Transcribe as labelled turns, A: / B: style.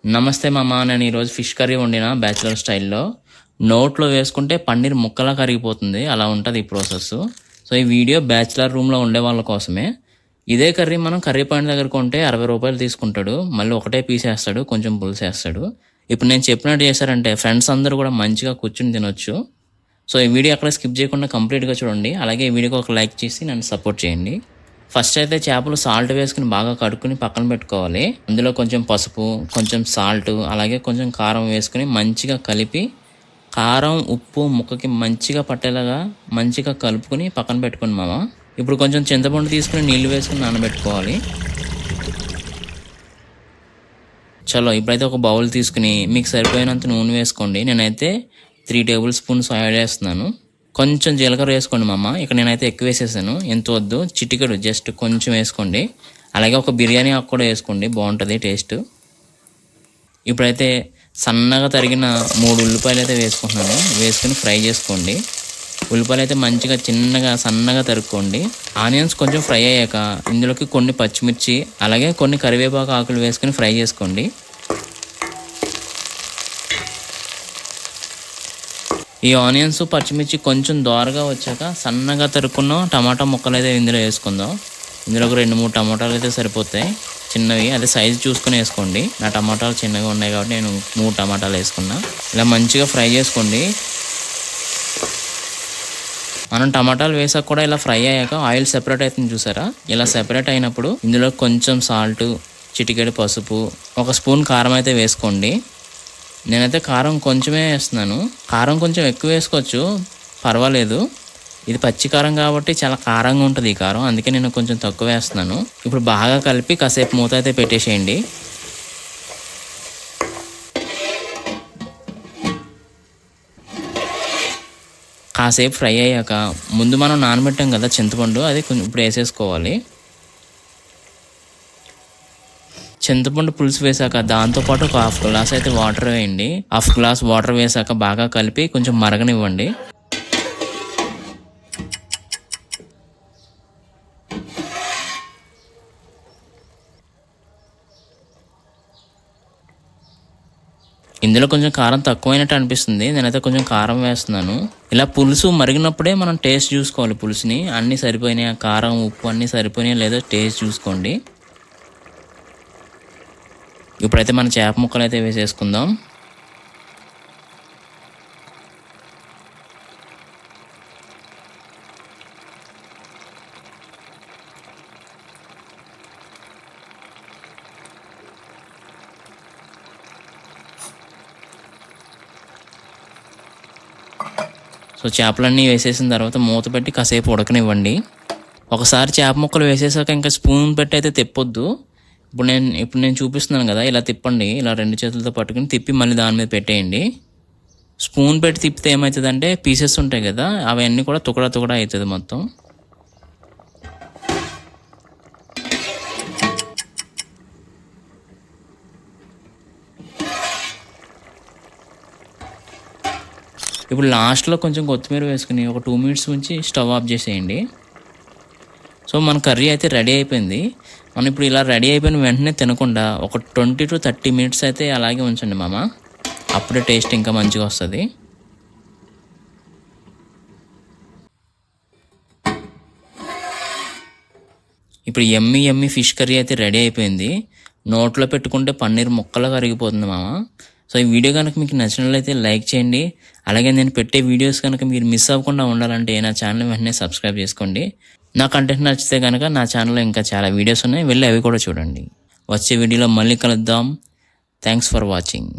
A: నమస్తే మామ, నేను ఈరోజు ఫిష్ కర్రీ వండిన బ్యాచిలర్ స్టైల్లో. నోట్లో వేసుకుంటే పన్నీర్ ముక్కలా కరిగిపోతుంది, అలా ఉంటుంది ఈ ప్రాసెస్. సో ఈ వీడియో బ్యాచిలర్ రూమ్లో ఉండే వాళ్ళ కోసమే. ఇదే కర్రీ మనం కర్రీ పాయింట్ దగ్గర కొంటే 60 రూపాయలు తీసుకుంటాడు, మళ్ళీ ఒకటే పీస్ వేస్తాడు, కొంచెం పులుసు వేస్తాడు. ఇప్పుడు నేను చెప్పినట్టు చేశారంటే ఫ్రెండ్స్ అందరూ కూడా మంచిగా కూర్చుని తినొచ్చు. సో ఈ వీడియో అక్కడ స్కిప్ చేయకుండా కంప్లీట్గా చూడండి. అలాగే ఈ వీడియోకి ఒక లైక్ చేసి నన్ను సపోర్ట్ చేయండి. ఫస్ట్ అయితే చేపలు సాల్ట్ వేసుకుని బాగా కడుక్కుని పక్కన పెట్టుకోవాలి. అందులో కొంచెం పసుపు, కొంచెం సాల్ట్, అలాగే కొంచెం కారం వేసుకుని మంచిగా కలిపి, కారం ఉప్పు ముక్కకి మంచిగా పట్టేలాగా మంచిగా కలుపుకొని పక్కన పెట్టుకుని మామ. ఇప్పుడు కొంచెం చింతపండు తీసుకుని నీళ్లు వేసుకుని నానబెట్టుకోవాలి. చలో ఇప్పుడైతే ఒక బౌల్ తీసుకుని మీకు సరిపోయినంత నూనె వేసుకోండి. నేనైతే 3 టేబుల్ స్పూన్స్ ఆయిల్ వేస్తున్నాను. కొంచెం జీలకర్ర వేసుకోండి మామ. ఇక్కడ నేనైతే ఎక్కువ వేసేసాను, ఎంత వద్దు, చిటికెడు జస్ట్ కొంచెం వేసుకోండి. అలాగే ఒక బిర్యానీ ఆకు కూడా వేసుకోండి, బాగుంటుంది టేస్ట్. ఇప్పుడైతే సన్నగా తరిగిన 3 ఉల్లిపాయలు అయితే వేసుకుంటున్నాను. వేసుకుని ఫ్రై చేసుకోండి. ఉల్లిపాయలు అయితే మంచిగా చిన్నగా సన్నగా తరుక్కోండి. ఆనియన్స్ కొంచెం ఫ్రై అయ్యాక ఇందులోకి కొన్ని పచ్చిమిర్చి, అలాగే కొన్ని కరివేపాకు ఆకులు వేసుకుని ఫ్రై చేసుకోండి. ఈ ఆనియన్స్ పచ్చిమిర్చి కొంచెం దోరగా వచ్చాక సన్నగా తరుక్కున్న టమాటా ముక్కలు అయితే ఇందులో వేసుకుందాం. ఇందులో ఒక 2-3 టమాటాలు అయితే సరిపోతాయి, చిన్నవి. అదే సైజు చూసుకుని వేసుకోండి. నా టమాటాలు చిన్నగా ఉన్నాయి కాబట్టి నేను 3 టమాటాలు వేసుకున్నా. ఇలా మంచిగా ఫ్రై చేసుకోండి. మనం టమాటాలు వేసాక కూడా ఇలా ఫ్రై అయ్యాక ఆయిల్ సెపరేట్ అవుతుంది చూసారా. ఇలా సెపరేట్ అయినప్పుడు ఇందులో కొంచెం సాల్ట్, చిటికెడు పసుపు, 1 స్పూన్ కారం అయితే వేసుకోండి. నేనైతే కారం కొంచెమే వేస్తున్నాను. కారం కొంచెం ఎక్కువ వేసుకోవచ్చు, పర్వాలేదు. ఇది పచ్చి కారం కాబట్టి చాలా కారంగా ఉంటుంది ఈ కారం, అందుకే నేను కొంచెం తక్కువ వేస్తున్నాను. ఇప్పుడు బాగా కలిపి కాసేపు మూత అయితే పెట్టేసేయండి. కాసేపు ఫ్రై అయ్యాక ముందు మనం నానబెట్టాం కదా చింతపండు, అది కొంచెం ఇప్పుడు వేసేసుకోవాలి. చింతపండు పులుసు వేసాక దాంతోపాటు ఒక 1/2 గ్లాస్ అయితే వాటర్ వేయండి. 1/2 గ్లాస్ వాటర్ వేసాక బాగా కలిపి కొంచెం మరగనివ్వండి. ఇందులో కొంచెం కారం తక్కువైనట్టు అనిపిస్తుంది, నేనైతే కొంచెం కారం వేస్తున్నాను. ఇలా పులుసు మరిగినప్పుడే మనం టేస్ట్ చూసుకోవాలి పులుసుని. అన్నీ సరిపోయినాయా, కారం ఉప్పు అన్నీ సరిపోయినాయా లేదో టేస్ట్ చూసుకోండి. ఇప్పుడైతే మన చేప ముక్కలు అయితే వేసేసుకుందాం. సో చేపలన్నీ వేసేసిన తర్వాత మూత పెట్టి కాసేపు ఉడకనివ్వండి. ఒకసారి చేప ముక్కలు వేసేసాక ఇంకా స్పూన్ పెట్టి అయితే తిప్పొద్దు. ఇప్పుడు నేను చూపిస్తున్నాను కదా, ఇలా తిప్పండి. ఇలా 2 చేతులతో పట్టుకుని తిప్పి మళ్ళీ దాని మీద పెట్టేయండి. స్పూన్ పెట్టి తిప్పితే ఏమవుతుందంటే పీసెస్ ఉంటాయి కదా, అవన్నీ కూడా తుకడా అవుతుంది మొత్తం. ఇప్పుడు లాస్ట్లో కొంచెం కొత్తిమీర వేసుకుని ఒక 2 మినిట్స్ ఉంచి స్టవ్ ఆఫ్ చేసేయండి. సో మన కర్రీ అయితే రెడీ అయిపోయింది. మనం ఇప్పుడు ఇలా రెడీ అయిపోయిన వెంటనే తినకుండా ఒక 20 to 30 మినిట్స్ అయితే అలాగే ఉంచండి మామ, అప్పుడే టేస్ట్ ఇంకా మంచిగా వస్తుంది. ఇప్పుడు ఎమ్మి ఫిష్ కర్రీ అయితే రెడీ అయిపోయింది. నోట్లో పెట్టుకుంటే పన్నీర్ ముక్కలా కరిగిపోతుంది మామ. సో ఈ వీడియో కనుక మీకు నచ్చినట్లయితే లైక్ చేయండి. అలాగే నేను పెట్టే వీడియోస్ కనుక మీరు మిస్ అవ్వకుండా ఉండాలంటే నా ఛానల్ వెంటనే సబ్స్క్రైబ్ చేసుకోండి. నా కంటెంట్ నచ్చితే కనుక నా ఛానల్లో ఇంకా చాలా వీడియోస్ ఉన్నాయి, వెళ్ళి అవి కూడా చూడండి. వచ్చే వీడియోలో మళ్ళీ కలుద్దాం. Thanks for watching.